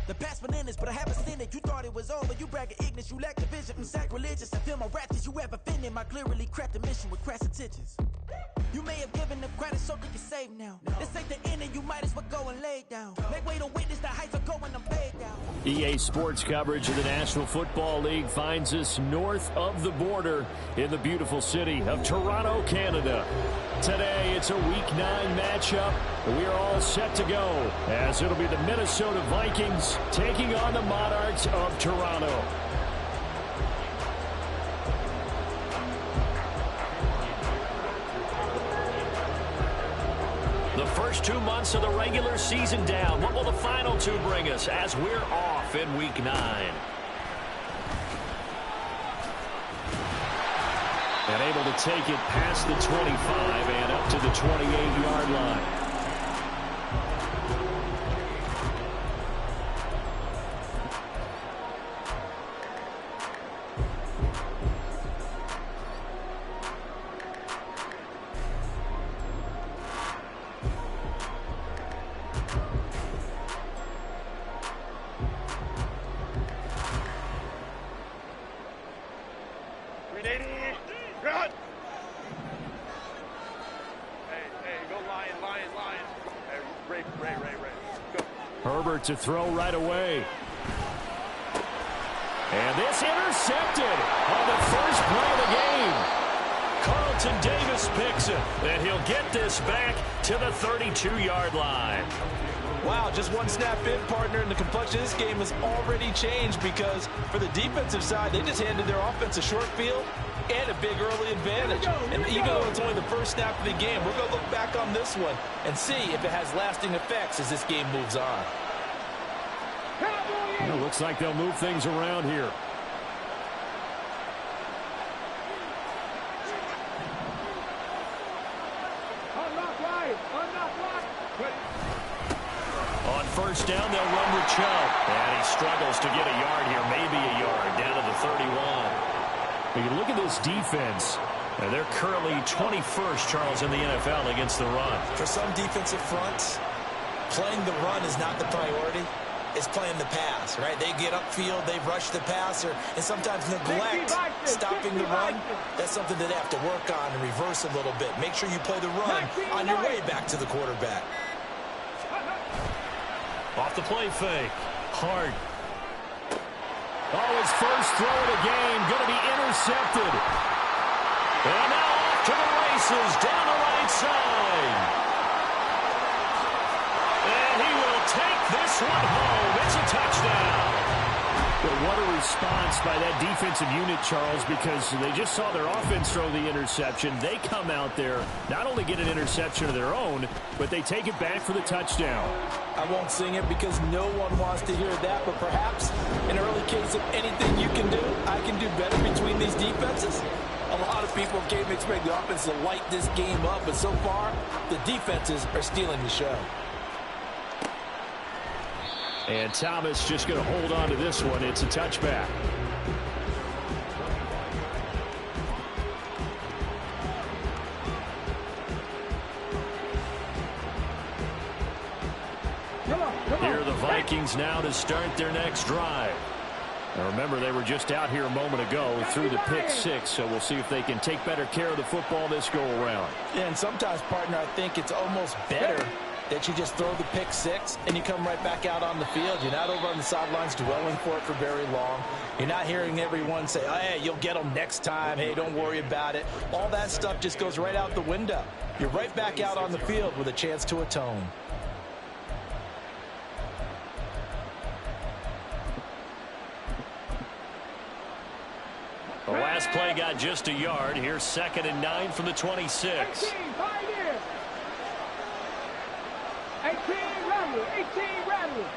The past been in this, but I haven't seen it. You thought it was over, you bragging ignorance, you lack the vision. I'm sacrilegious, I feel my raptors, you ever offended. My clearly crafted mission with crass intentions. You may have given them credit so they can save now. This ain't the end and you might as well go and lay down. Make way to witness the heights are going, I'm paid down. EA Sports coverage of the National Football League finds us north of the border in the beautiful city of Toronto, Canada. Today, it's a Week 9 matchup. We are all set to go as it'll be the Minnesota Vikings taking on the Monarchs of Toronto. The first 2 months of the regular season down. What will the final 2 bring us as we're off in Week 9? And able to take it past the 25 and up to the 28-yard line. Herbert to throw right away. And this intercepted on the first play of the game. Carlton Davis picks it, and he'll get this back to the 32-yard line. Wow, just one snap in, partner, and the complexion of this game has already changed because for the defensive side, they just handed their offense a short field and a big early advantage. And even though it's only the first snap of the game, we're going to look back on this one and see if it has lasting effects as this game moves on. It looks like they'll move things around here. On first down, they'll run with Chubb. And he struggles to get a yard here, maybe a yard, down to the 31. When you look at this defense, they're currently 21st, Charles, in the NFL against the run. For some defensive fronts, playing the run is not the priority. It's playing the pass, right? They get upfield, they rush the passer, and sometimes neglect stopping the run. That's something that they have to work on and reverse a little bit. Make sure you play the run on your way back to the quarterback. Off the play fake. Hard. Oh, his first throw of the game going to be intercepted. And now off to the races down the right side. And he will take this one home. It's a touchdown. But what a response by that defensive unit, Charles, because they just saw their offense throw the interception. They come out there, not only get an interception of their own, but they take it back for the touchdown. I won't sing it because no one wants to hear that, but perhaps an early case of anything you can do, I can do better between these defenses. A lot of people came to expect the offense to light this game up, but so far, the defenses are stealing the show. And Thomas just going to hold on to this one. It's a touchback. Here are the Vikings now to start their next drive. Now remember, they were just out here a moment ago through the pick six, so we'll see if they can take better care of the football this go-around. Yeah, and sometimes, partner, I think it's almost better that you just throw the pick six and you come right back out on the field. You're not over on the sidelines dwelling for it for very long. You're not hearing everyone say, oh, hey, you'll get them next time. Hey, don't worry about it. All that stuff just goes right out the window. You're right back out on the field with a chance to atone. The last play got just a yard. Here's 2nd and 9 from the 26. 18 Rattler.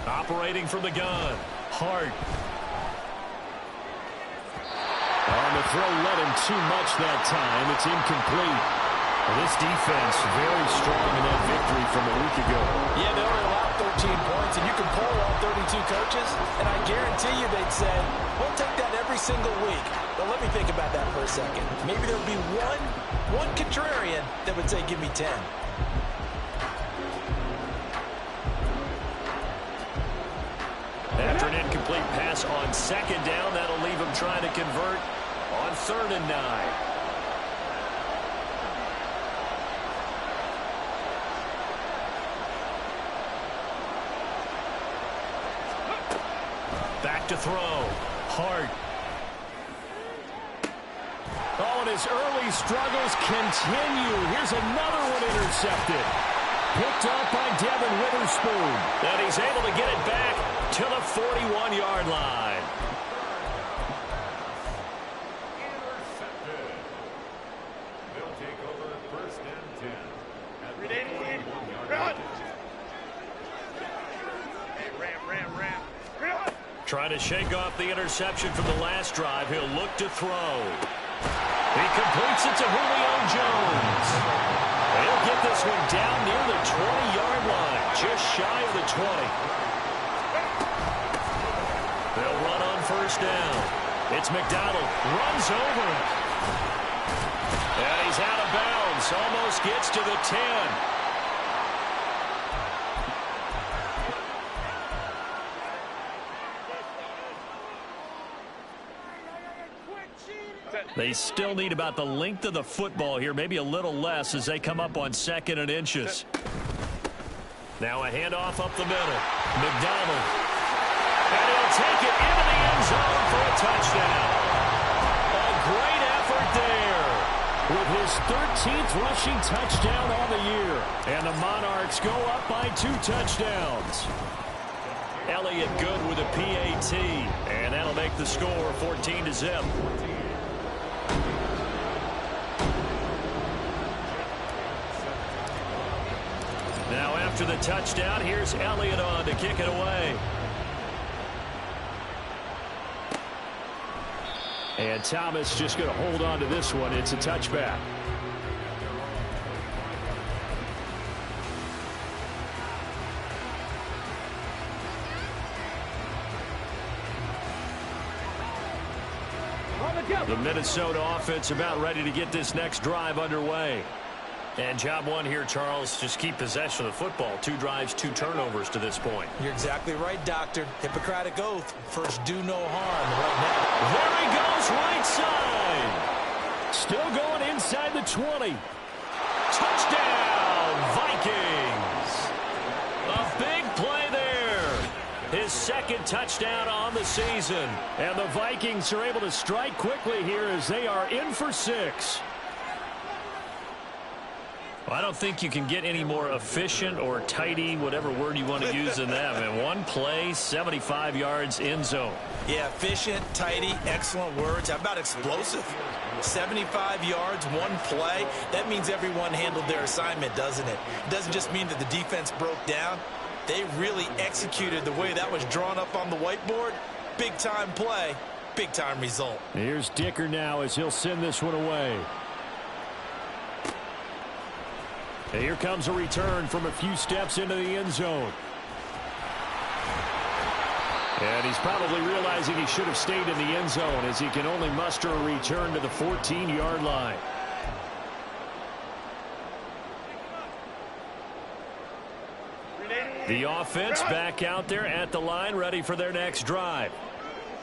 Operating from the gun. Hart. On the throw, let him too much that time. It's incomplete. Well, this defense very strong in that victory from a week ago. Yeah, they only allowed 13 points, and you can poll all 32 coaches, and I guarantee you they'd say, we'll take that every single week. But let me think about that for a second. Maybe there'll be one contrarian that would say, give me 10. incomplete pass on second down. That'll leave him trying to convert on 3rd and 9. Back to throw. Hart. Oh, and his early struggles continue. Here's another one intercepted. Picked up by Devin Witherspoon. And he's able to get it back to the 41-yard line. Intercepted. They'll take over 1st and 10. At the 41-yard line. Ram. Trying to shake off the interception from the last drive. He'll look to throw. He completes it to Julio Jones. He'll get this one down near the 20-yard line, just shy of the 20. They'll run on 1st down. It's McDonald. Runs over him. And he's out of bounds. Almost gets to the 10. They still need about the length of the football here, maybe a little less as they come up on 2nd and inches. Now a handoff up the middle. McDonald. And he'll take it into the end zone for a touchdown. A great effort there with his 13th rushing touchdown on the year. And the Monarchs go up by 2 touchdowns. Elliott good with a PAT. And that'll make the score 14-0. Now after the touchdown, here's Elliott on to kick it away. And Thomas just going to hold on to this one. It's a touchback. The Minnesota offense about ready to get this next drive underway. And job one here, Charles, just keep possession of the football. 2 drives, 2 turnovers to this point. You're exactly right, Doctor. Hippocratic oath. First, do no harm right now. There he goes, right side. Still going inside the 20. Touchdown, Vikings. A big play there. His 2nd touchdown on the season. And the Vikings are able to strike quickly here as they are in for 6. I don't think you can get any more efficient or tidy, whatever word you want to use in that. And 1 play, 75 yards, end zone. Yeah, efficient, tidy, excellent words. How about explosive? 75 yards, 1 play. That means everyone handled their assignment, doesn't it? It doesn't just mean that the defense broke down. They really executed the way that was drawn up on the whiteboard. Big-time play, big-time result. Here's Dicker now as he'll send this one away. And here comes a return from a few steps into the end zone. And he's probably realizing he should have stayed in the end zone as he can only muster a return to the 14-yard line. The offense back out there at the line, ready for their next drive.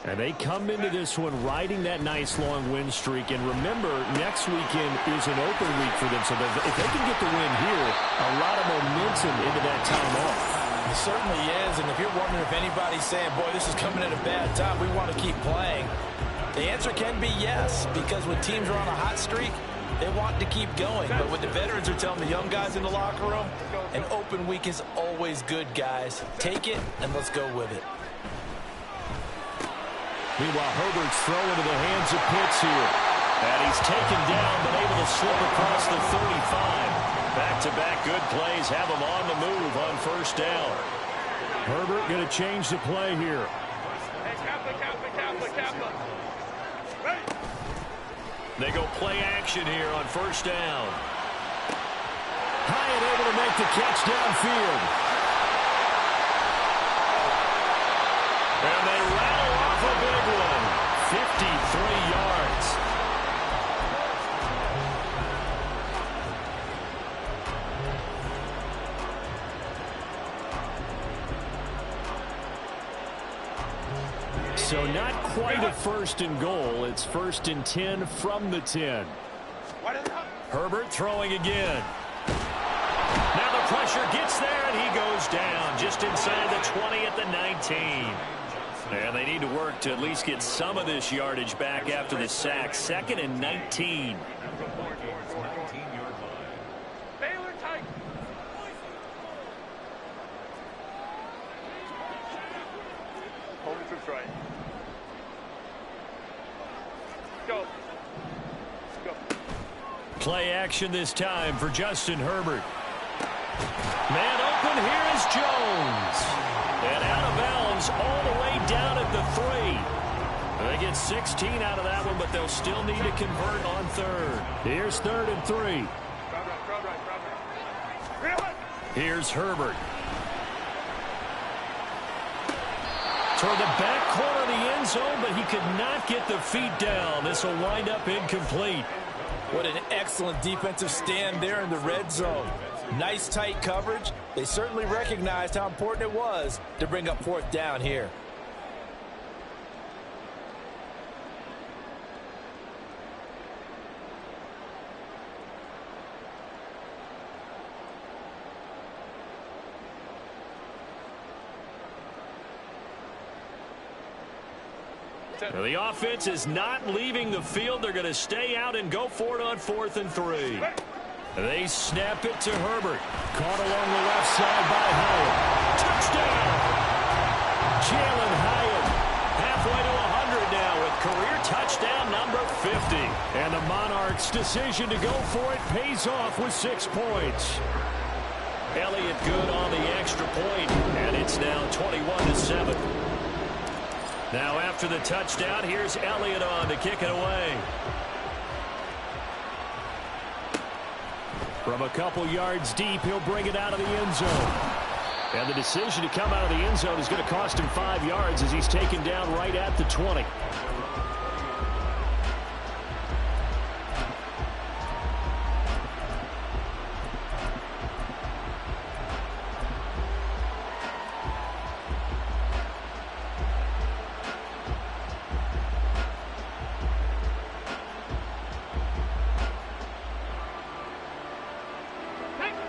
And they come into this one riding that nice long win streak. And remember, next weekend is an open week for them. So if they can get the win here, a lot of momentum into that time off. It certainly is. And if you're wondering if anybody's saying, boy, this is coming at a bad time, we want to keep playing, the answer can be yes. Because when teams are on a hot streak, they want to keep going. But what the veterans are telling the young guys in the locker room, an open week is always good, guys. Take it and let's go with it. Meanwhile, Herbert's throw into the hands of Pitts here. And he's taken down, but able to slip across the 35. Back-to-back good plays have him on the move on 1st down. Herbert going to change the play here. They go play action here on 1st down. Hyatt able to make the catch downfield. And they rattle off a big one. 53 yards. So not quite a first and goal. It's 1st and 10 from the 10. Herbert throwing again. Now the pressure gets there, and he goes down just inside the 20 at the 19. And they need to work to at least get some of this yardage back after the sack. 2nd and 19. Right. Go. Go. Play action this time for Justin Herbert. Man open, here is Jones. And out of bounds all the way down at the 3. They get 16 out of that one, but they'll still need to convert on 3rd. Here's 3rd and 3. Here's Herbert. Toward the back corner of the end zone, but he could not get the feet down. This will wind up incomplete. What an excellent defensive stand there in the red zone. Nice tight coverage. They certainly recognized how important it was to bring up 4th down here. The offense is not leaving the field. They're going to stay out and go for it on 4th and 3. They snap it to Herbert. Caught along the left side by Hyatt. Touchdown! Jalen Hyatt halfway to 100 now with career touchdown number 50. And the Monarchs' decision to go for it pays off with 6 points. Elliott good on the extra point, and it's now 21-7. Now after the touchdown, here's Elliott on to kick it away. From a couple yards deep, he'll bring it out of the end zone. And the decision to come out of the end zone is going to cost him 5 yards as he's taken down right at the 20.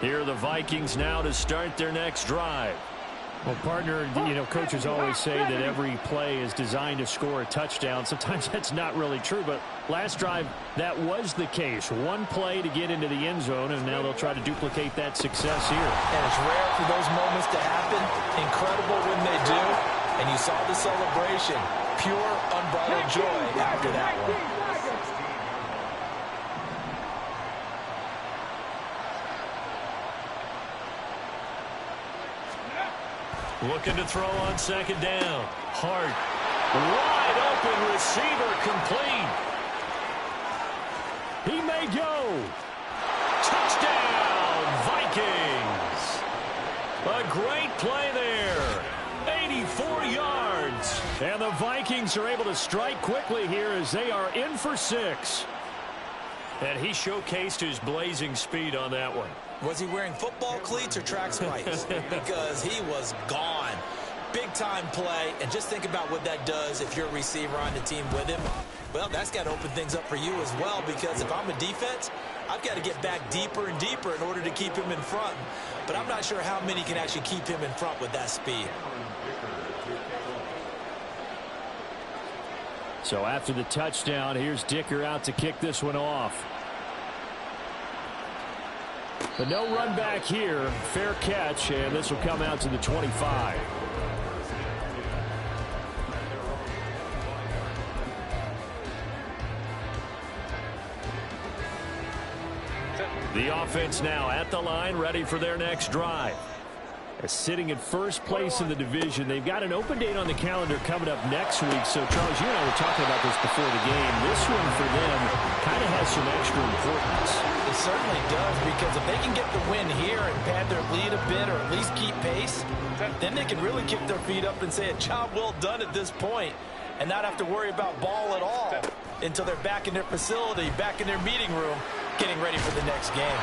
Here are the Vikings now to start their next drive. Well, partner, coaches always say that every play is designed to score a touchdown. Sometimes that's not really true, but last drive, that was the case. One play to get into the end zone, and now they'll try to duplicate that success here. And it's rare for those moments to happen. Incredible when they do. And you saw the celebration. Pure, unbridled joy after that one. Looking to throw on 2nd down. Hart. Wide open receiver complete. He may go. Touchdown, Vikings. A great play there. 84 yards. And the Vikings are able to strike quickly here as they are in for 6. And he showcased his blazing speed on that one. Was he wearing football cleats or track spikes? Because he was gone. Big-time play, and just think about what that does if you're a receiver on the team with him. Well, that's got to open things up for you as well, because if I'm a defense, I've got to get back deeper and deeper in order to keep him in front. But I'm not sure how many can actually keep him in front with that speed. So after the touchdown, here's Dicker out to kick this one off. But no run back here. Fair catch, and this will come out to the 25. The offense now at the line, ready for their next drive. Sitting in first place in the division. They've got an open date on the calendar coming up next week. So, Charles, you and I were talking about this before the game. This one for them kind of has some extra importance. It certainly does, because if they can get the win here and pad their lead a bit or at least keep pace, then they can really kick their feet up and say a job well done at this point and not have to worry about ball at all until they're back in their facility, back in their meeting room, getting ready for the next game.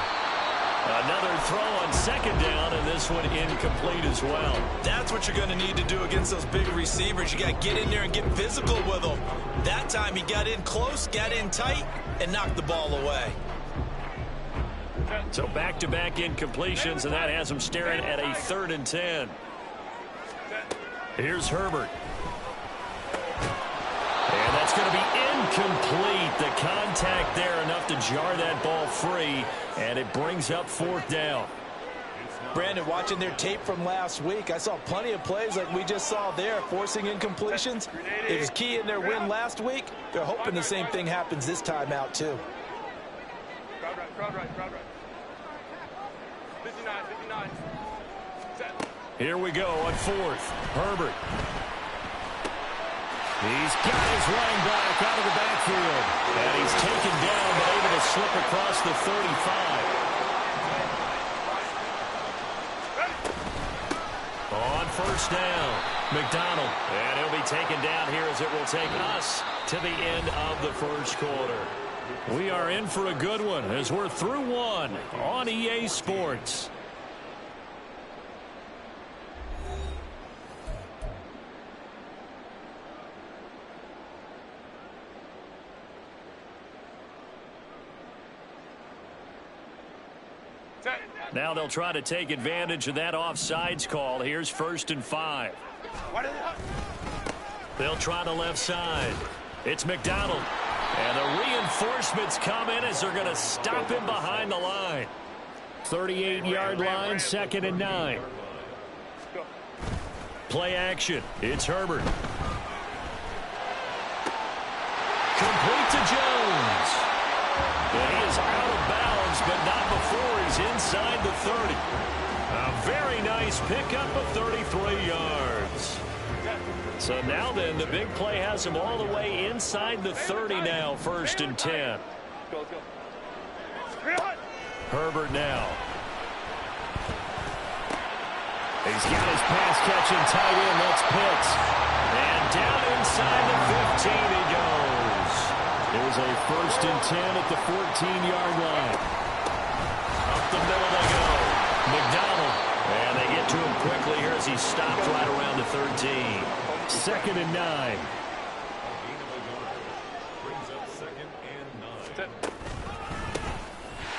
Another throw on second down, and this one incomplete as well. That's what you're going to need to do against those big receivers. You got to get in there and get physical with them. That time he got in close, got in tight, and knocked the ball away. So back-to-back incompletions, and that has him staring at a 3rd and 10. Here's Herbert. And that's going to be incomplete. The contact there enough to jar that ball free, and it brings up 4th down. Brandon, watching their tape from last week, I saw plenty of plays like we just saw there, forcing incompletions. It was key in their win last week. They're hoping the same thing happens this time out, too. Crowd right. 59. Set. Here we go on 4th. Herbert. He's got his running back out of the backfield. And he's taken down, but able to slip across the 35. On 1st down, McDonald. And he'll be taken down here as it will take us to the end of the 1st quarter. We are in for a good one as we're through one on EA Sports. Now they'll try to take advantage of that offsides call. Here's 1st and 5. They'll try the left side. It's McDonald. And the reinforcements come in as they're going to stop him behind the line. 38-yard line, 2nd and 9. Play action. It's Herbert. Complete to Jones. And he is out of bounds, but not before he's inside the 30. A very nice pickup of 33 yards. So now then, the big play has him all the way inside the 30 now, 1st and 10. Herbert now. He's got his pass-catching tight end. That's Pitts. And down inside the 15 he goes. It was a 1st and 10 at the 14-yard line. Up the middle they go. McDonald. And they get to him quickly here as he stopped right around the 13. 2nd and 9.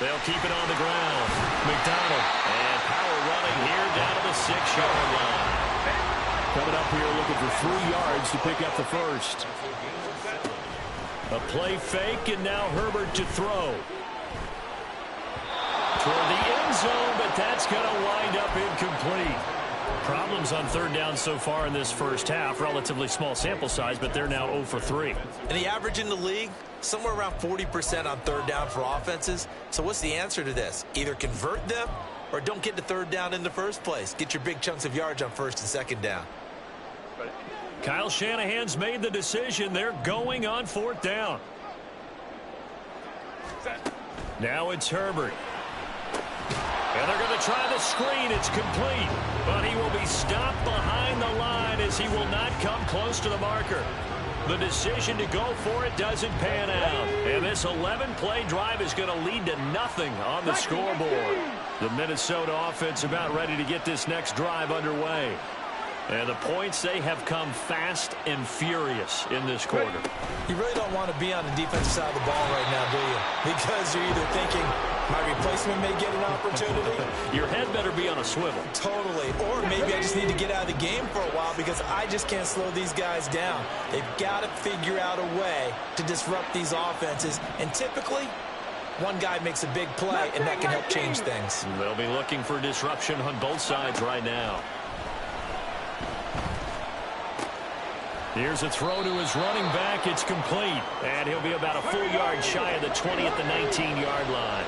They'll keep it on the ground. McDonald. And power running here down to the 6-yard line. Coming up here looking for 3 yards to pick up the 1st. A play fake, and now Herbert to throw. Toward the end zone, but that's going to wind up incomplete. Problems on 3rd down so far in this 1st half. Relatively small sample size, but they're now 0 for 3. And the average in the league, somewhere around 40% on 3rd down for offenses. So what's the answer to this? Either convert them or don't get to 3rd down in the first place. Get your big chunks of yards on 1st and 2nd down. Kyle Shanahan's made the decision. They're going on 4th down. Now it's Herbert. And they're going to try the screen. It's complete. But he will be stopped behind the line as he will not come close to the marker. The decision to go for it doesn't pan out. And this 11-play drive is going to lead to nothing on the scoreboard. The Minnesota offense about ready to get this next drive underway. And the points, they have come fast and furious in this quarter. You really don't want to be on the defensive side of the ball right now, do you? Because you're either thinking, my replacement may get an opportunity. Your head better be on a swivel. Totally. Or maybe I just need to get out of the game for a while because I just can't slow these guys down. They've got to figure out a way to disrupt these offenses. And typically, one guy makes a big play, and that can help change things. They'll be looking for disruption on both sides right now. Here's a throw to his running back. It's complete. And he'll be about a full yard shy of the 20 at the 19-yard line.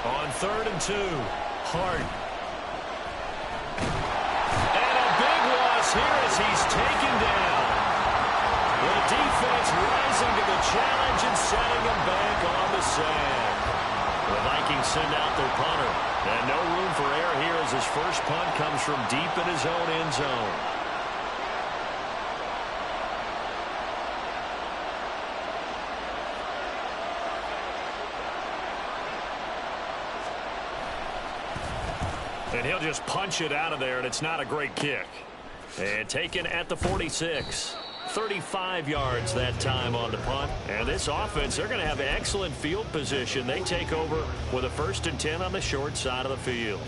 On 3rd and 2, Hart. Here as he's taken down. The defense rising to the challenge and setting him back on Vikings send out their punter. And no room for error here as his first punt comes from deep in his own end zone. And he'll just punch it out of there, and it's not a great kick. And taken at the 46. 35 yards that time on the punt. And this offense, they're going to have excellent field position. They take over with a 1st and 10 on the short side of the field.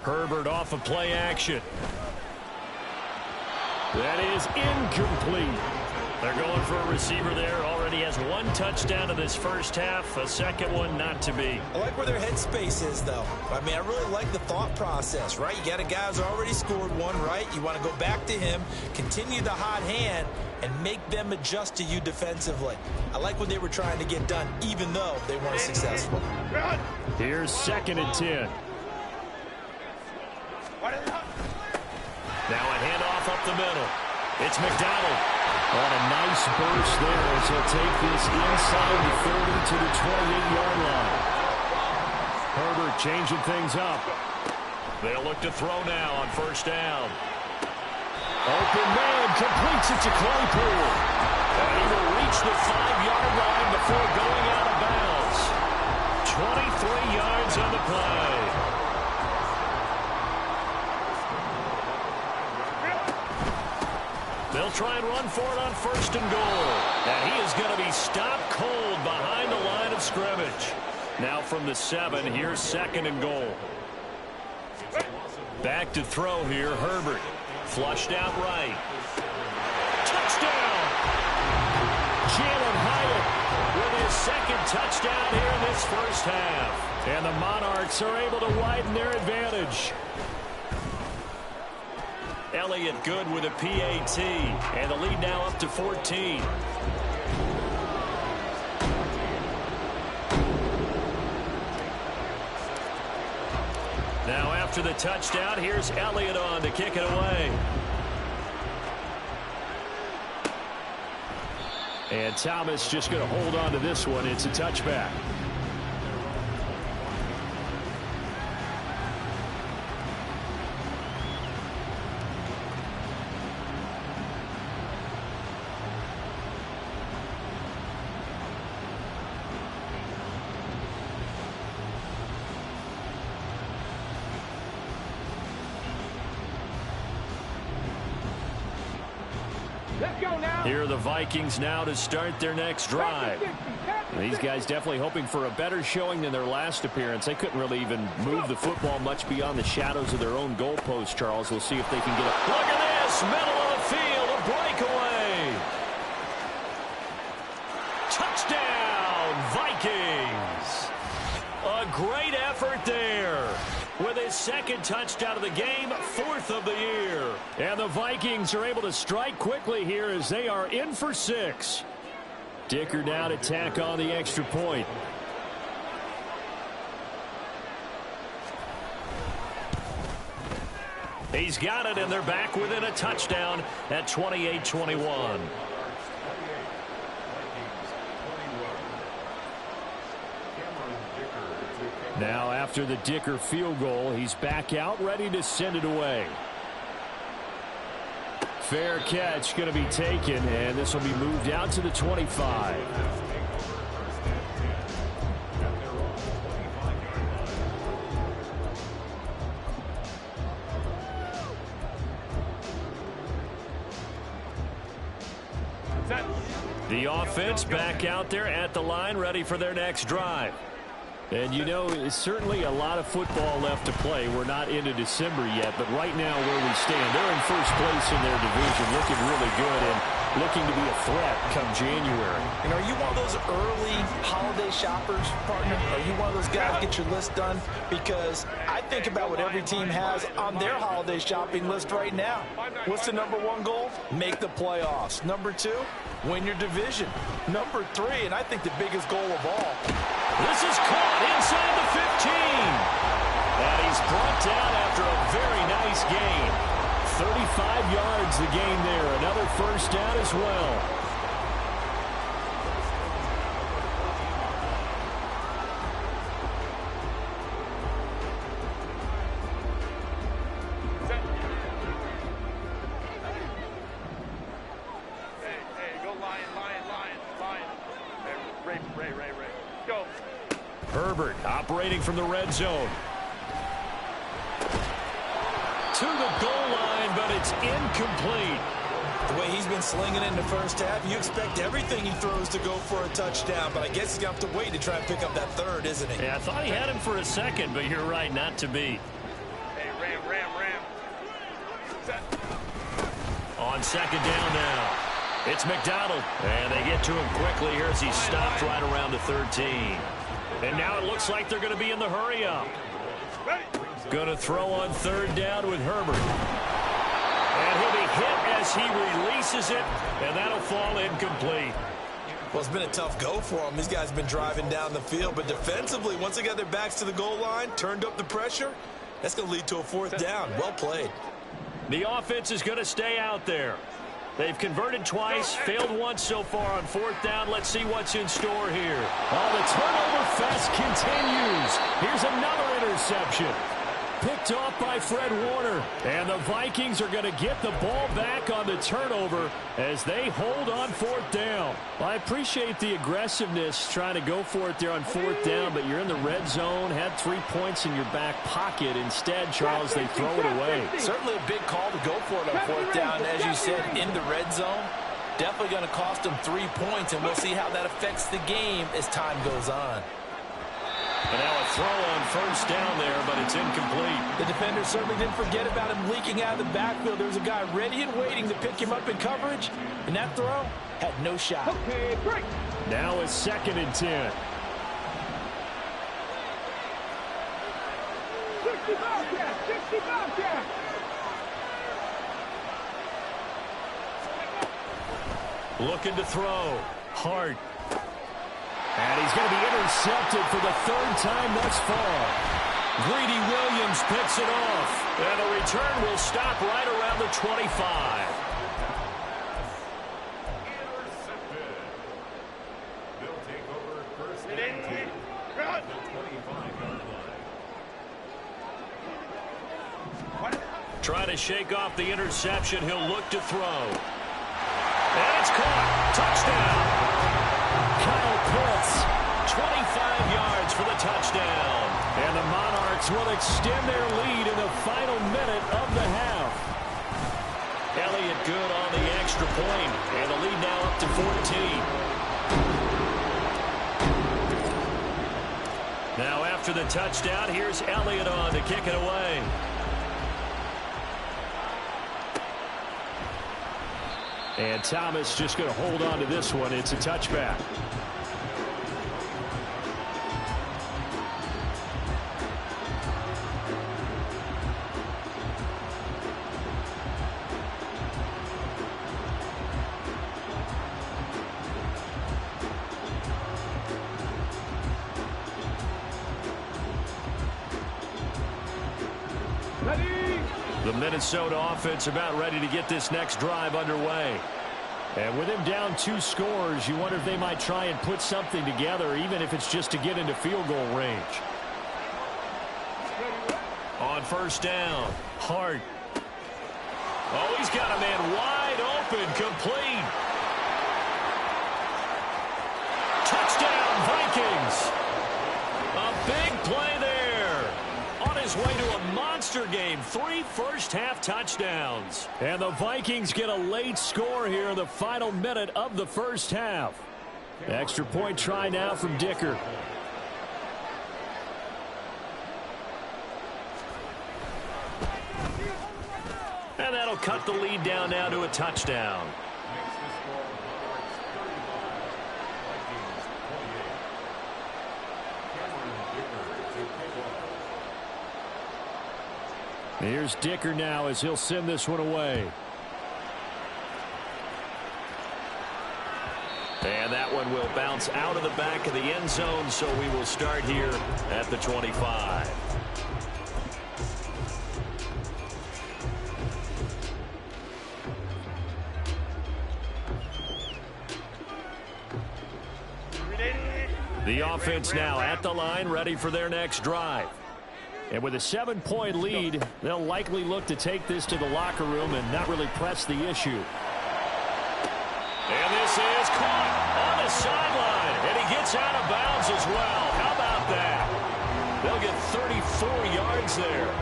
Herbert off of play action. That is incomplete. They're going for a receiver there. Already has 1 touchdown in this first half. A second one not to be. I like where their headspace is, though. I mean, I really like the thought process, right? You got a guy who's already scored one, right? You want to go back to him, continue the hot hand, and make them adjust to you defensively. I like what they were trying to get done, even though they weren't successful. Here's 2nd and 10. Now a handoff up the middle. It's McDonald. On a nice burst there as he'll take this inside the 30 to the 28-yard line. Herbert changing things up. They'll look to throw now on 1st down. Open man completes it to Claypool. And he will reach the 5-yard line before going out of bounds. 23 yards on the play. They'll try and run for it on 1st and goal. And he is going to be stopped cold behind the line of scrimmage. Now from the 7, here's 2nd and goal. Back to throw here, Herbert. Flushed out right. Touchdown! Jalen Hyatt with his 2nd touchdown here in this first half. And the Monarchs are able to widen their advantage. Elliott good with a PAT, and the lead now up to 14. Now after the touchdown, here's Elliott on to kick it away. And Thomas just going to hold on to this one. It's a touchback. Here are the Vikings now to start their next drive. These guys definitely hoping for a better showing than their last appearance. They couldn't really even move the football much beyond the shadows of their own goalpost, Charles. We'll see if they can get a... Look at this! Middle of the field, a breakaway! Touchdown, Vikings! A great effort there. With his 2nd touchdown of the game, 4th of the year. And the Vikings are able to strike quickly here as they are in for 6. Dicker now to tack on the extra point. He's got it, and they're back within a touchdown at 28-21. Now after the Dicker field goal, he's back out ready to send it away. Fair catch going to be taken, and this will be moved out to the 25. The offense back out there at the line, ready for their next drive. And, you know, it's certainly a lot of football left to play. We're not into December yet, but right now where we stand, they're in first place in their division, looking really good. And looking to be a threat come January. And are you one of those early holiday shoppers, partner? Are you one of those guys get your list done? Because I think about what every team has on their holiday shopping list right now. What's the #1 goal? Make the playoffs. #2, win your division. #3, and I think the biggest goal of all. This is caught inside the 15. And he's brought down after a very nice gain. 35 yards the gain there. Another first down as well. Herbert operating from the red zone. To the goal line, but it's incomplete. The way he's been slinging it in the first half, you expect everything he throws to go for a touchdown, but I guess he's going to have to wait to try and pick up that third, isn't he? Yeah, I thought he had him for a second, but you're right, not to be. Hey, ram. Set. On second down now. It's McDonald, and they get to him quickly here as he's stopped right around the 13. And now it looks like they're going to be in the hurry-up. Going to throw on third down with Herbert. And he'll be hit as he releases it, and that'll fall incomplete. Well, it's been a tough go for him. These guys have been driving down the field, but defensively, once they got their backs to the goal line, turned up the pressure, that's going to lead to a fourth down. Well played. The offense is going to stay out there. They've converted twice, failed once so far on fourth down. Let's see what's in store here. Oh, the turnover fest continues. Here's another interception. Picked off by Fred Warner. And the Vikings are going to get the ball back on the turnover as they hold on fourth down. I appreciate the aggressiveness trying to go for it there on fourth down, but you're in the red zone, had 3 points in your back pocket. Instead, Charles, they throw it away. Certainly a big call to go for it on fourth down. As you said, in the red zone, definitely going to cost them 3 points, and we'll see how that affects the game as time goes on. And now a throw on first down there, but it's incomplete. The defender certainly didn't forget about him leaking out of the backfield. There was a guy ready and waiting to pick him up in coverage, and that throw had no shot. Okay, break. Now it's 2nd and 10. 65 cash. Looking to throw. Hart. And he's going to be intercepted for the 3rd time thus far. Greedy Williams picks it off. And the return will stop right around the 25. Intercepted. They'll take over first and 10 at the 25-yard line. Trying to shake off the interception. He'll look to throw. And it's caught. Touchdown. Kyle Pitts, 25 yards for the touchdown. And the Monarchs will extend their lead in the final minute of the half. Elliott good on the extra point, and the lead now up to 14. Now after the touchdown, here's Elliott on to kick it away. And Thomas just going to hold on to this one. It's a touchback. The Minnesota offense about ready to get this next drive underway. And with him down 2 scores, you wonder if they might try and put something together, even if it's just to get into field goal range. On first down, Hart. Oh, he's got a man wide open, complete. Touchdown, Vikings. A big play there. On his way to a monster game, 3 first-half touchdowns. And the Vikings get a late score here in the final minute of the first half. Extra point try now from Dicker. And that'll cut the lead down now to a touchdown. Makes the score Here's Dicker now as he'll send this one away. And that one will bounce out of the back of the end zone, so we will start here at the 25. The offense now at the line, ready for their next drive. And with a 7-point lead, they'll likely look to take this to the locker room and not really press the issue. And this is caught on the sideline, and he gets out of bounds as well. How about that? They'll get 34 yards there.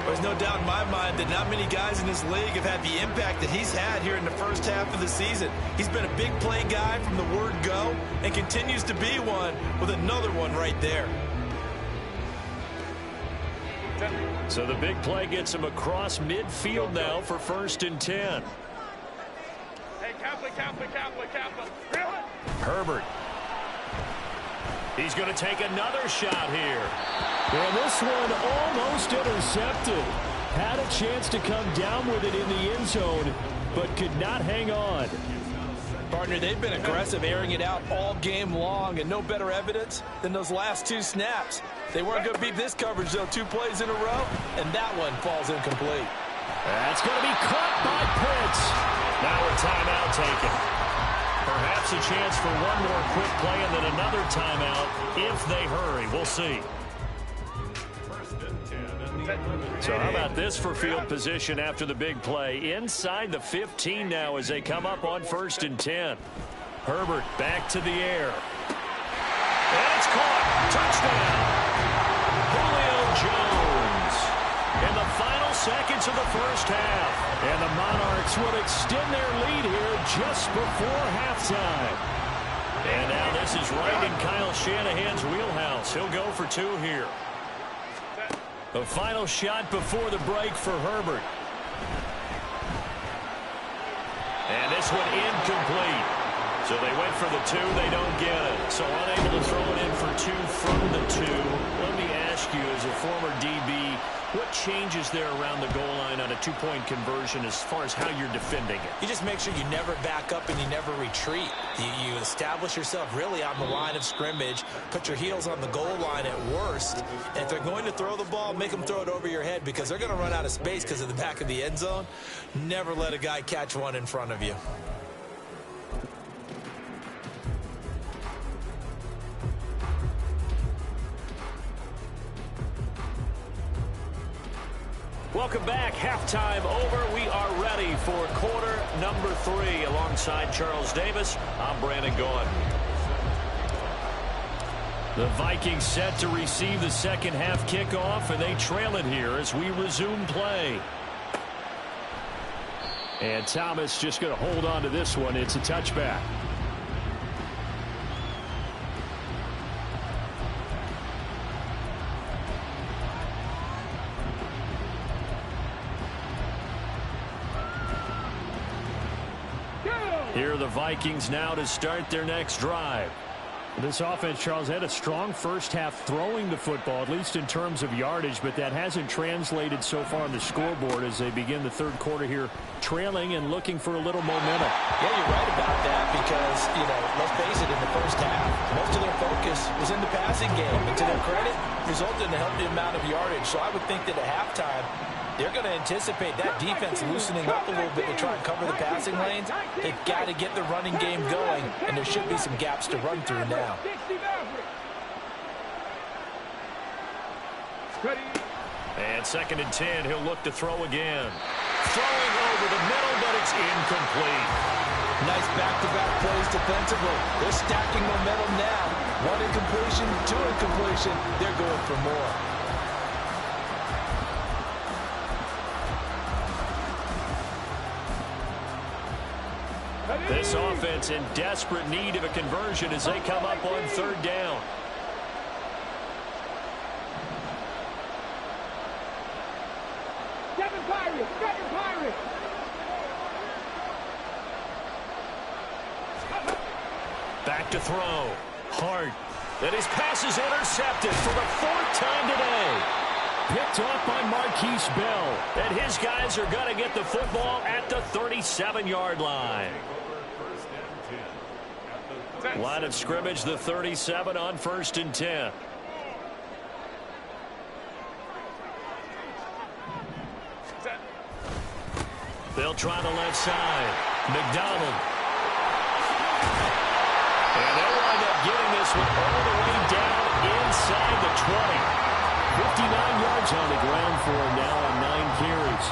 There's no doubt in my mind that not many guys in this league have had the impact that he's had here in the first half of the season. He's been a big play guy from the word go and continues to be one with another one right there. So the big play gets him across midfield now for 1st and 10. Hey, Kappa. Herbert. He's going to take another shot here. And this one almost intercepted. Had a chance to come down with it in the end zone, but could not hang on. Partner, they've been aggressive, airing it out all game long, and no better evidence than those last 2 snaps. They weren't going to beat this coverage, though, 2 plays in a row, and that one falls incomplete. That's going to be caught by Pitts. Now a timeout taken. Perhaps a chance for one more quick play and then another timeout if they hurry. We'll see. So how about this for field position after the big play? Inside the 15 now as they come up on 1st and 10. Herbert back to the air. And it's caught. Touchdown. Julio Jones. In the final seconds of the first half. And the Monarchs will extend their lead here just before halftime. And now this is right in Kyle Shanahan's wheelhouse. He'll go for 2 here. The final shot before the break for Herbert. And this one incomplete. So they went for the 2. They don't get it. So unable to throw it in for 2 from the 2. Let me ask you, as a former DB, what changes there around the goal line on a 2-point conversion as far as how you're defending it? You just make sure you never back up and you never retreat. You establish yourself really on the line of scrimmage, put your heels on the goal line at worst, and if they're going to throw the ball, make them throw it over your head because they're going to run out of space because of the back of the end zone. Never let a guy catch one in front of you. Welcome back. Halftime over. We are ready for quarter number 3. Alongside Charles Davis, I'm Brandon Gaudin. The Vikings set to receive the second half kickoff, and they trail it here as we resume play. And Thomas just going to hold on to this one. It's a touchback. Here are the Vikings now to start their next drive. This offense, Charles, had a strong first half throwing the football, at least in terms of yardage, but that hasn't translated so far on the scoreboard as they begin the third quarter here, trailing and looking for a little momentum. Yeah, you're right about that because, let's face it, in the first half, most of their focus was in the passing game. And to their credit, resulted in a healthy amount of yardage. So I would think that at halftime, they're going to anticipate that defense loosening up a little bit to try and cover the passing lanes. They've got to get the running game going, and there should be some gaps to run through now. And 2nd and 10, he'll look to throw again. Throwing over the middle, but it's incomplete. Nice back-to-back plays defensively. They're stacking momentum now. 1 incompletion, 2 incompletion. They're going for more. This offense in desperate need of a conversion as they come up on 3rd down. Seven Pirates! Back to throw. Hart. And his pass is intercepted for the 4th time today. picked off by Marquise Bell. And his guys are going to get the football at the 37-yard line. Line of scrimmage, the 37 on 1st and 10. They'll try the left side. McDonald. And they'll wind up getting this one all the way down inside the 20. 59 yards on the ground for him now on 9 carries.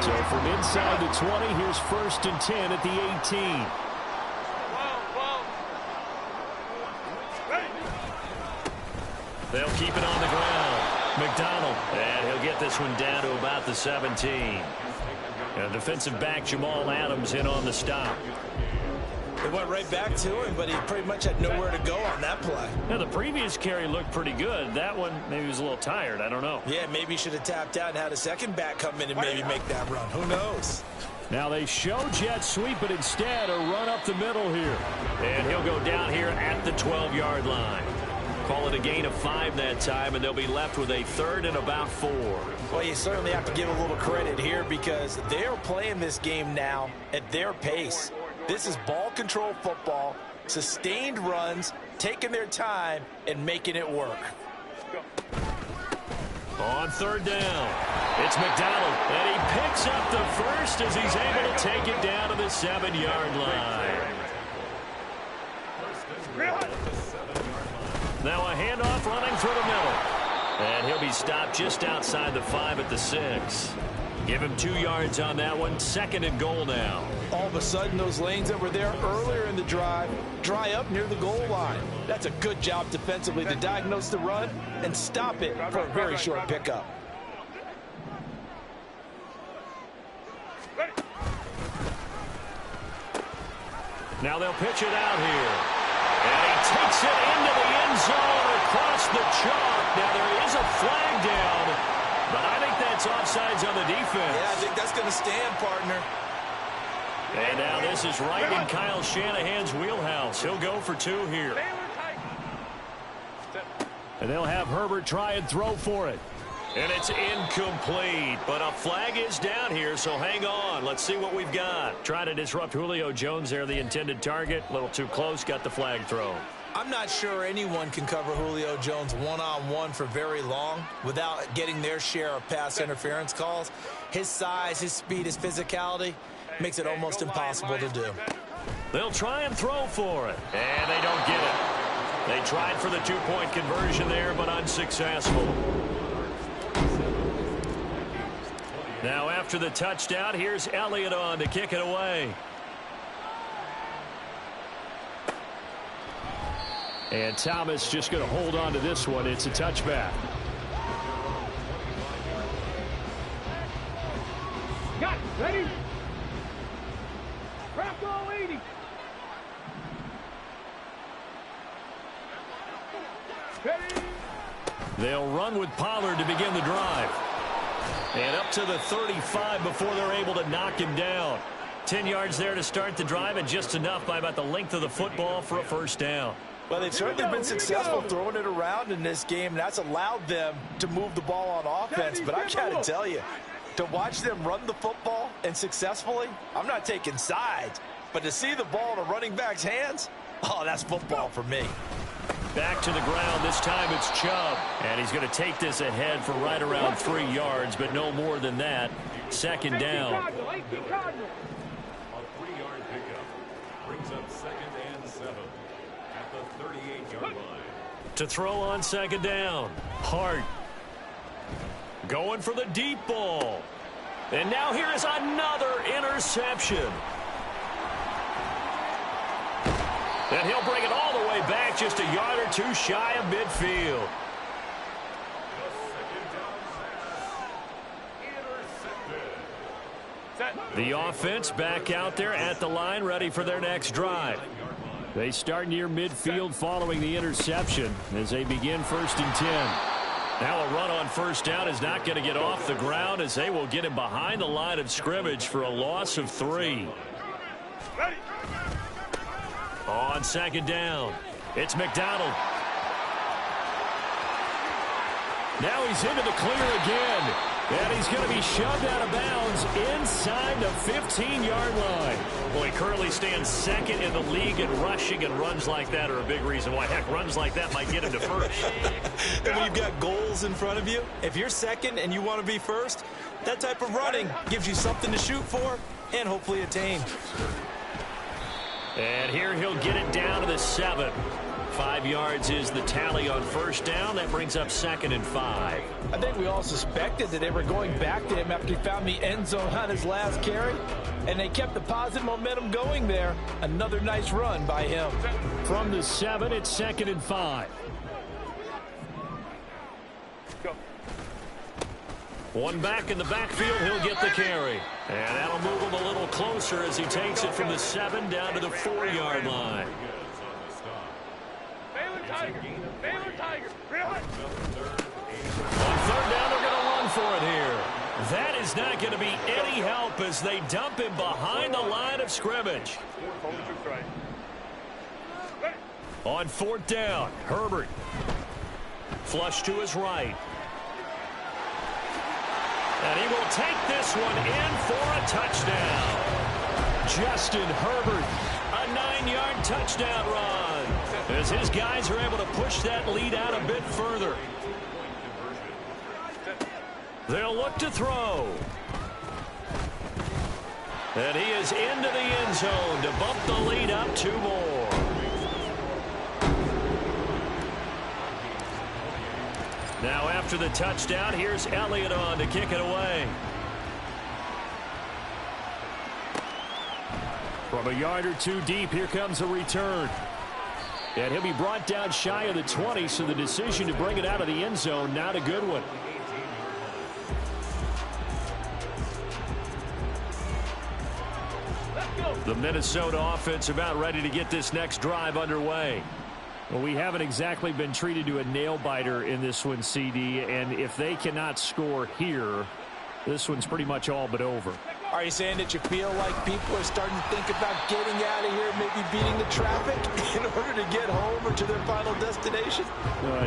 So from inside the 20, here's 1st and 10 at the 18. They'll keep it on the ground. McDonald, and he'll get this one down to about the 17. And defensive back Jamal Adams in on the stop. It went right back to him, but he pretty much had nowhere to go on that play. Now, the previous carry looked pretty good. That one, maybe he was a little tired. I don't know. Yeah, maybe he should have tapped out and had a second back come in and maybe make that run. Who knows? Now they show jet sweep, but instead a run up the middle here. And he'll go down here at the 12-yard line. Call it a gain of 5 that time, and they'll be left with a 3rd and about 4. Well, you certainly have to give a little credit here because they're playing this game now at their pace. This is ball control football, sustained runs, taking their time, and making it work. On 3rd down, it's McDonald, and he picks up the first as he's able to take it down to the 7-yard line. Now a handoff running through the middle. And he'll be stopped just outside the 5 at the 6. Give him 2 yards on that one. 2nd and goal now. All of a sudden, those lanes that were there earlier in the drive dry up near the goal line. That's a good job defensively to diagnose the run and stop it for a very short pickup. Now they'll pitch it out here. And he takes it into the end zone across the chalk. Now there is a flag down, but I think that's offsides on the defense. Yeah, I think that's going to stand, partner. And now this is right in Kyle Shanahan's wheelhouse. He'll go for 2 here. And they'll have Herbert try and throw for it. And it's incomplete, but a flag is down here, so hang on. Let's see what we've got. Trying to disrupt Julio Jones there, the intended target. A little too close, got the flag thrown. I'm not sure anyone can cover Julio Jones one-on-one for very long without getting their share of pass interference calls. His size, his speed, his physicality makes it almost impossible to do. They'll try and throw for it, and they don't get it. They tried for the 2-point conversion there, but unsuccessful. Now after the touchdown, here's Elliott on to kick it away. And Thomas just going to hold on to this one. It's a touchback. Got it. Ready? Craft all 80. Ready? They'll run with Pollard to begin the drive. And up to the 35 before they're able to knock him down. 10 yards there to start the drive, and just enough by about the length of the football for a 1st down. Well, they've certainly been successful throwing it around in this game, and that's allowed them to move the ball on offense. But I got to tell you, to watch them run the football and successfully, I'm not taking sides, but to see the ball in a running back's hands, oh, that's football for me. Back to the ground. This time it's Chubb. And he's going to take this ahead for right around 3 yards, but no more than that. 2nd down. A 3-yard pickup brings up 2nd and 7 at the 38-yard line. To throw on 2nd down. Hart. Going for the deep ball. And now here is another interception. And he'll bring it all the way back, just a yard or 2 shy of midfield. The offense back out there at the line, ready for their next drive. They start near midfield following the interception as they begin 1st and 10. Now a run on 1st down is not going to get off the ground as they will get him behind the line of scrimmage for a loss of 3. On 2nd down, it's McDonald. Now he's into the clear again. And he's going to be shoved out of bounds inside the 15-yard line. Well, he currently stands second in the league in rushing, and runs like that are a big reason why. Heck, runs like that might get him to first. And when you've got goals in front of you, if you're second and you want to be first, that type of running gives you something to shoot for and hopefully attain. And here he'll get it down to the 7. 5 yards is the tally on first down. That brings up 2nd and 5. I think we all suspected that they were going back to him after he found the end zone on his last carry, and they kept the positive momentum going there. Another nice run by him. From the 7, it's 2nd and 5. Go. One back in the backfield, he'll get the carry. And that'll move him a little closer as he takes it from the 7 down to the 4-yard line. Baylor Tiger. Really? On third down, they're going to run for it here. That is not going to be any help as they dump him behind the line of scrimmage. On 4th down, Herbert. Flush to his right. And he will take this one in for a touchdown. Justin Herbert, a 9-yard touchdown run, as his guys are able to push that lead out a bit further. They'll look to throw. And he is into the end zone to bump the lead up 2 more. Now after the touchdown, here's Elliott on to kick it away. From a yard or 2 deep, here comes a return. And he'll be brought down shy of the 20, so the decision to bring it out of the end zone, not a good one. The Minnesota offense about ready to get this next drive underway. Well, we haven't exactly been treated to a nail-biter in this one, CD, and if they cannot score here, this one's pretty much all but over. Are you saying that you feel like people are starting to think about getting out of here, maybe beating the traffic in order to get home or to their final destination?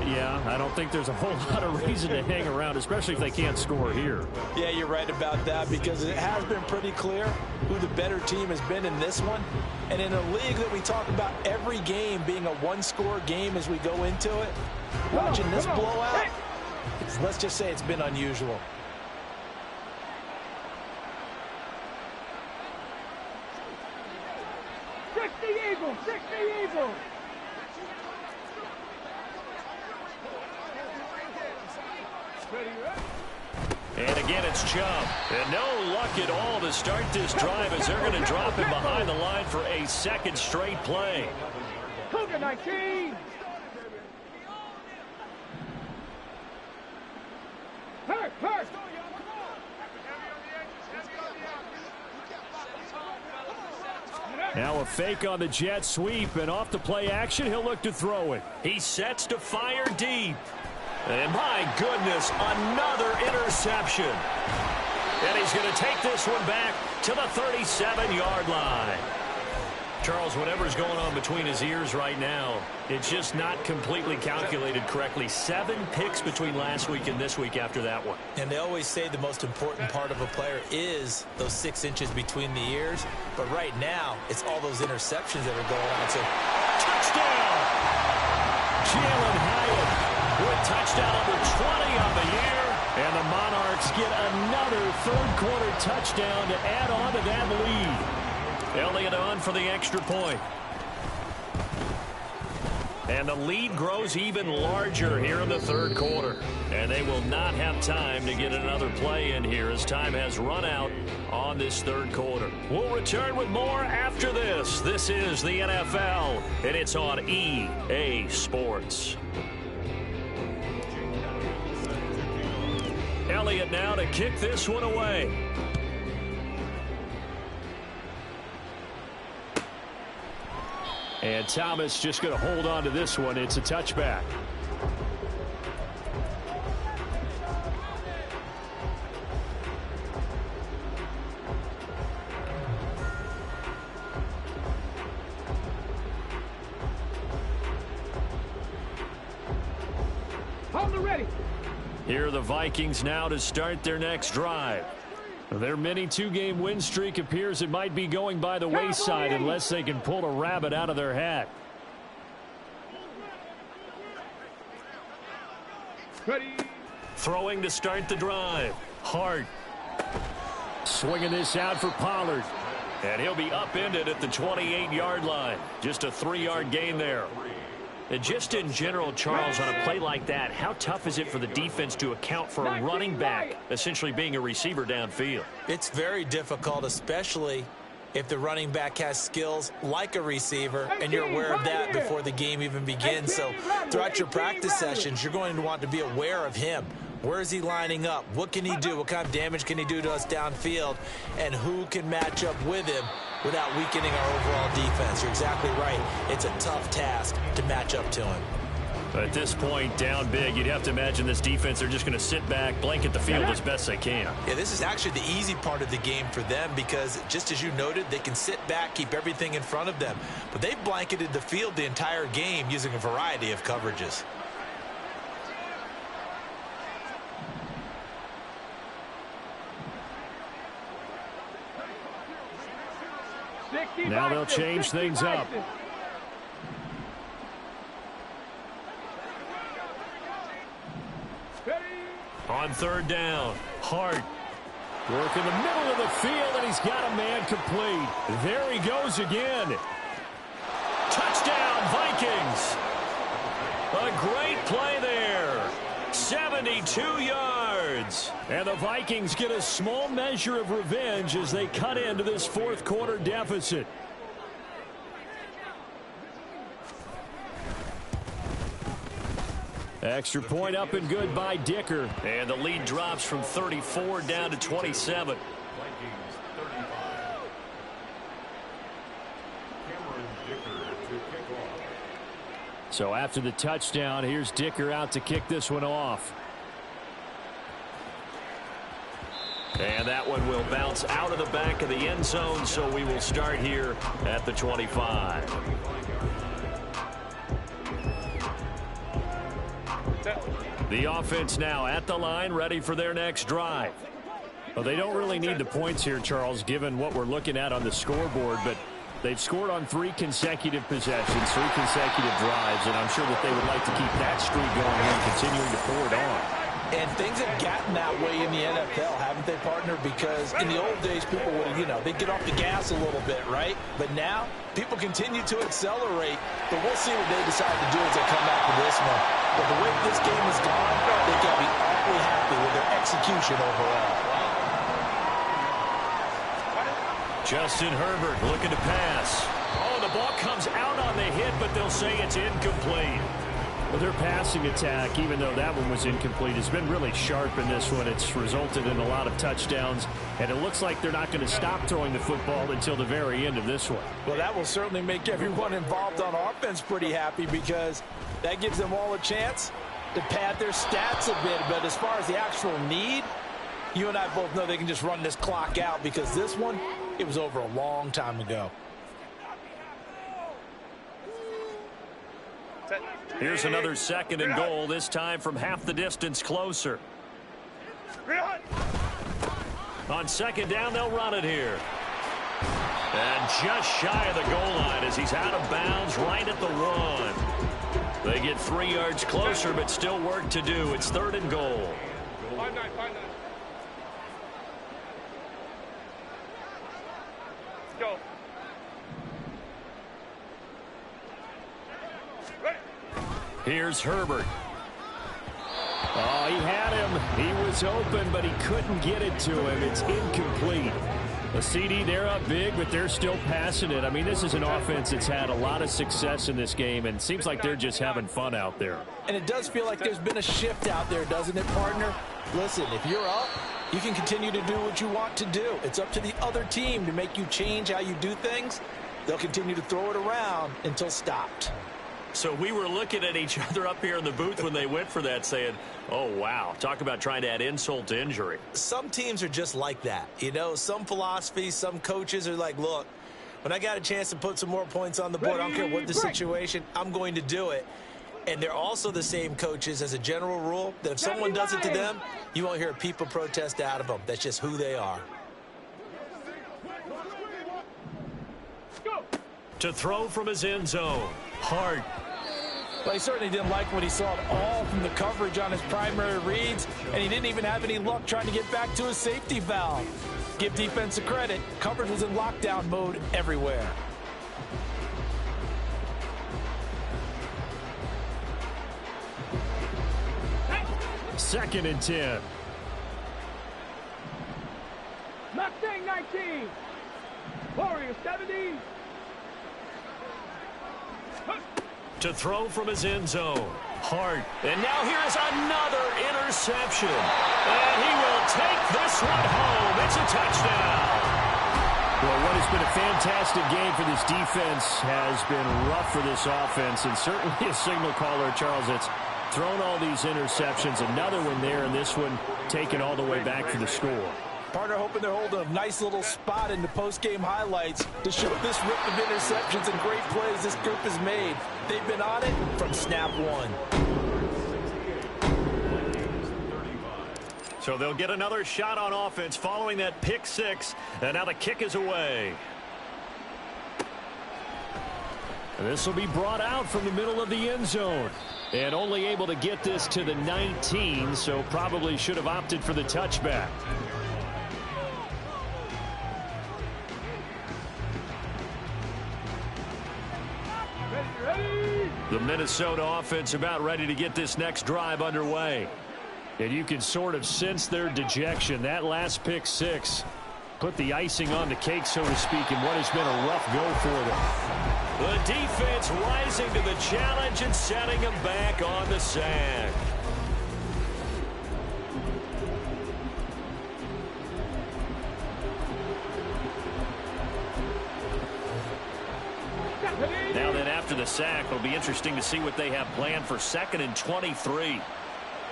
Yeah, I don't think there's a whole lot of reason to hang around, especially if they can't score here. Yeah, you're right about that, because it has been pretty clear who the better team has been in this one. And in a league that we talk about every game being a one-score game as we go into it, watching this blowout, let's just say it's been unusual. And again, it's Chubb. And no luck at all to start this drive as they're going to drop him behind the line for a 2nd straight play. Cougar 19. Hurt. Now a fake on the jet sweep, and off the play action, he'll look to throw it. He sets to fire deep. And my goodness, another interception. And he's going to take this one back to the 37-yard line. Charles, whatever's going on between his ears right now, it's just not completely calculated correctly. 7 picks between last week and this week after that one. And they always say the most important part of a player is those 6 inches between the ears. But right now, it's all those interceptions that are going on. So, touchdown! Jalen Hyatt with touchdown number 20 on the year. And the Monarchs get another third-quarter touchdown to add on to that lead. Elliott on for the extra point. And the lead grows even larger here in the third quarter. And they will not have time to get another play in here as time has run out on this third quarter. We'll return with more after this. This is the NFL, and it's on EA Sports. Elliott now to kick this one away. And Thomas just going to hold on to this one. It's a touchback. Hold it ready. Here are the Vikings now to start their next drive. Their mini two-game win streak appears it might be going by the wayside unless they can pull a rabbit out of their hat. Ready. Throwing to start the drive. Hart. Swinging this out for Pollard. And he'll be upended at the 28-yard line. Just a 3-yard gain there. And just in general, Charles, on a play like that, how tough is it for the defense to account for a running back essentially being a receiver downfield? It's very difficult, especially if the running back has skills like a receiver, and you're aware of that before the game even begins. So throughout your practice sessions, you're going to want to be aware of him. Where is he lining up? What can he do? What kind of damage can he do to us downfield? And who can match up with him without weakening our overall defense? You're exactly right. It's a tough task to match up to him. At this point, down big, you'd have to imagine this defense, they're just going to sit back, blanket the field as best they can. Yeah, this is actually the easy part of the game for them because, just as you noted, they can sit back, keep everything in front of them. But they've blanketed the field the entire game using a variety of coverages. Now they'll change things up. On third down, Hart. Work in the middle of the field, and he's got a man complete. There he goes again. Touchdown, Vikings. A great play there. 72 yards. And the Vikings get a small measure of revenge as they cut into this fourth quarter deficit. Extra point up and good by Dicker. And the lead drops from 34 down to 27. So after the touchdown, here's Dicker out to kick this one off. And that one will bounce out of the back of the end zone, so we will start here at the 25. The offense now at the line, ready for their next drive. Well, they don't really need the points here, Charles, given what we're looking at on the scoreboard, but they've scored on 3 consecutive possessions, 3 consecutive drives, and I'm sure that they would like to keep that streak going and continuing to pour it on. And things have gotten that way in the NFL, haven't they, partner? Because in the old days, people would, they'd get off the gas a little bit, right? But now, people continue to accelerate. But we'll see what they decide to do as they come back to this one. But the way this game has gone, they got to be awfully happy with their execution overall. Justin Herbert looking to pass. Oh, the ball comes out on the hit, but they'll say it's incomplete. Well, their passing attack, even though that one was incomplete, has been really sharp in this one. It's resulted in a lot of touchdowns, and it looks like they're not going to stop throwing the football until the very end of this one. Well, that will certainly make everyone involved on offense pretty happy because that gives them all a chance to pad their stats a bit. But as far as the actual need, you and I both know they can just run this clock out because this one, it was over a long time ago. Here's another 2nd and goal, this time from half the distance closer. On 2nd down, they'll run it here. And just shy of the goal line as he's out of bounds right at the 1. They get 3 yards closer, but still work to do. It's 3rd and goal. 5-9. Go. Here's Herbert. Oh, he had him. He was open, but he couldn't get it to him. It's incomplete. A CD, they're up big, but they're still passing it. I mean, this is an offense that's had a lot of success in this game, and it seems like they're just having fun out there. And it does feel like there's been a shift out there, doesn't it, partner? Listen, if you're up, you can continue to do what you want to do. It's up to the other team to make you change how you do things. They'll continue to throw it around until stopped. So we were looking at each other up here in the booth when they went for that saying, oh, wow, talk about trying to add insult to injury. Some teams are just like that. Some philosophies, some coaches are like, look, when I got a chance to put some more points on the board, I don't care what the situation, I'm going to do it. And they're also the same coaches as a general rule that if someone does it to them, you won't hear a people protest out of them. That's just who they are. To throw from his end zone. Hart. Well, he certainly didn't like what he saw at all from the coverage on his primary reads, and he didn't even have any luck trying to get back to his safety valve. Give defense a credit. Coverage was in lockdown mode everywhere. Second and 10. Mustang 19. Warrior 70. To throw from his end zone. Hart. And now here's another interception. And he will take this one home. It's a touchdown. Well, what has been a fantastic game for this defense has been rough for this offense, and certainly a signal caller, Charles, that's thrown all these interceptions. Another one there, and this one taken all the way back for the score. Partner hoping they're holding a nice little spot in the post-game highlights to show this rip of interceptions and great plays this group has made. They've been on it from snap one. So they'll get another shot on offense following that pick six, and now the kick is away. And this will be brought out from the middle of the end zone. And only able to get this to the 19, so probably should have opted for the touchback. The Minnesota offense about ready to get this next drive underway. And you can sort of sense their dejection. That last pick six put the icing on the cake, so to speak, in what has been a rough go for them. The defense rising to the challenge and setting them back on the sack. Now then, after the sack, it'll be interesting to see what they have planned for 2nd and 23.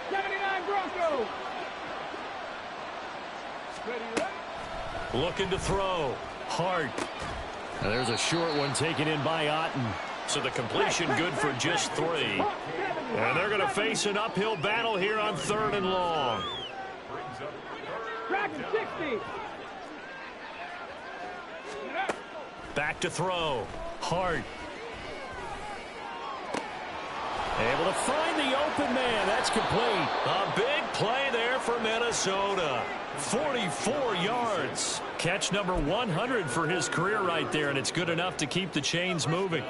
79 Broncos. Looking to throw. Hart. Now there's a short one taken in by Otten. So the completion good for just 3. And they're going to face an uphill battle here on 3rd and long. Tracking 60. Back to throw. Hart. Able to find the open man. That's complete. A big play there for Minnesota. 44 yards. Catch number 100 for his career right there, and it's good enough to keep the chains moving.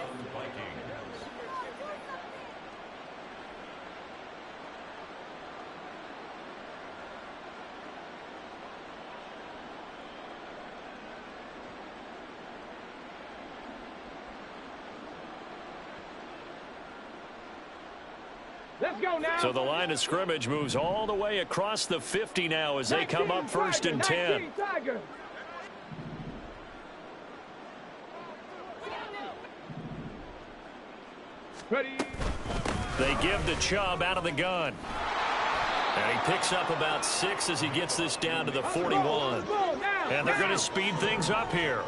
Let's go now. So the line of scrimmage moves all the way across the 50 now as they come up 1st and 10. Ready. They give the Chubb out of the gun. And he picks up about 6 as he gets this down to the 41. And they're going to speed things up here.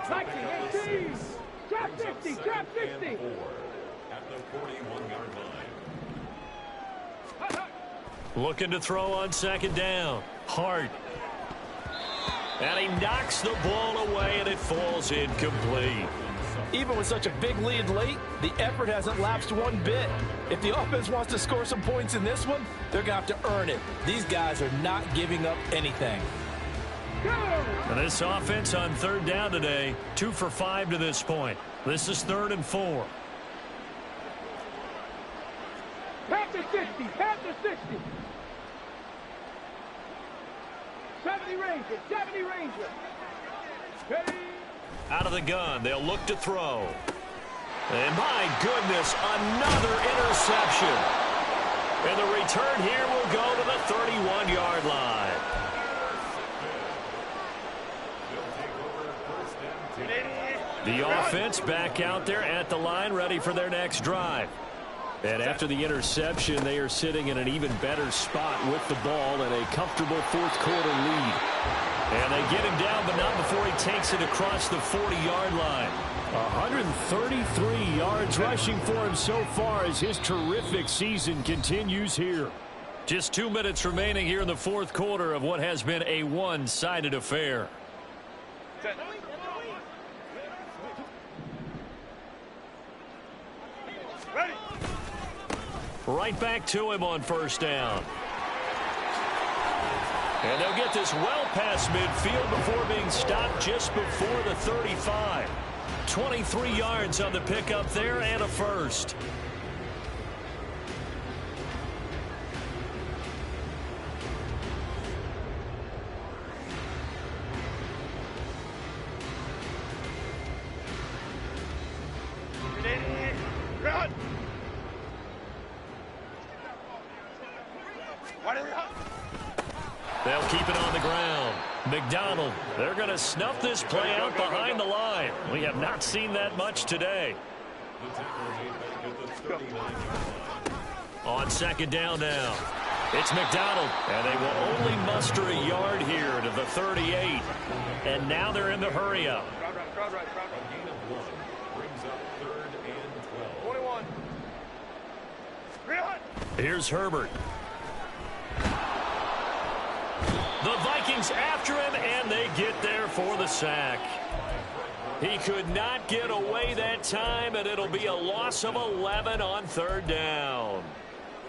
Trap 50, trap 50. At the 41-yard line. Looking to throw on 2nd down. Hart. And he knocks the ball away, and it falls incomplete. Even with such a big lead late, the effort hasn't lapsed one bit. If the offense wants to score some points in this one, they're going to have to earn it. These guys are not giving up anything. And this offense on 3rd down today, 2 for 5 to this point. This is 3rd and 4. Panther 60, Panther 60. 70 Ranger, 70 Ranger. Ready. Out of the gun, they'll look to throw. And my goodness, another interception. And the return here will go to the 31-yard line. The offense back out there at the line, ready for their next drive. And after the interception, they are sitting in an even better spot with the ball and a comfortable 4th quarter lead. And they get him down, but not before he takes it across the 40-yard line. 133 yards rushing for him so far as his terrific season continues here. Just 2 minutes remaining here in the fourth quarter of what has been a one-sided affair. Ready. Right back to him on first down. And they'll get this well past midfield before being stopped just before the 35. 23 yards on the pickup there and a first. Run. They'll keep it on the ground. McDonald, they're going to snuff this play out behind the line. We have not seen that much today. On second down now, it's McDonald, and they will only muster a yard here to the 38. And now they're in the hurry-up. Crowd right. Brings up 3rd and 12. 21. Here's Herbert. The Vikings after him, and they get there for the sack. He could not get away that time, and it'll be a loss of 11 on third down.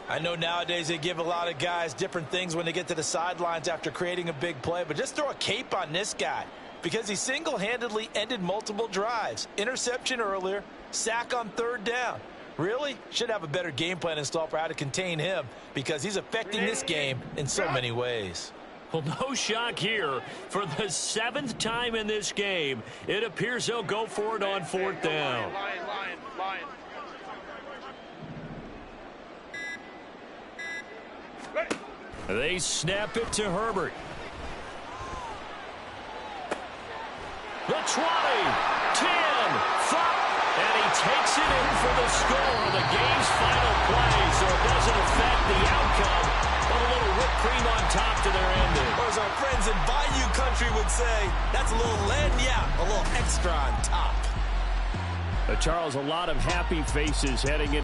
I know nowadays they give a lot of guys different things when they get to the sidelines after creating a big play, but just throw a cape on this guy because he single-handedly ended multiple drives. Interception earlier, sack on third down. Really? Should have a better game plan installed for how to contain him because he's affecting this game in so many ways. Well, no shock here. For the 7th time in this game, it appears they'll go for it on fourth down. Lion. Ready. They snap it to Herbert. The 20, 10, 5, and he takes it in for the score. The game's final play, so it doesn't affect the outcome, but a little whipped cream on top to their ending. Or as our friends in Bayou Country would say, that's a little lagniappe, a little extra on top. Charles, a lot of happy faces heading in.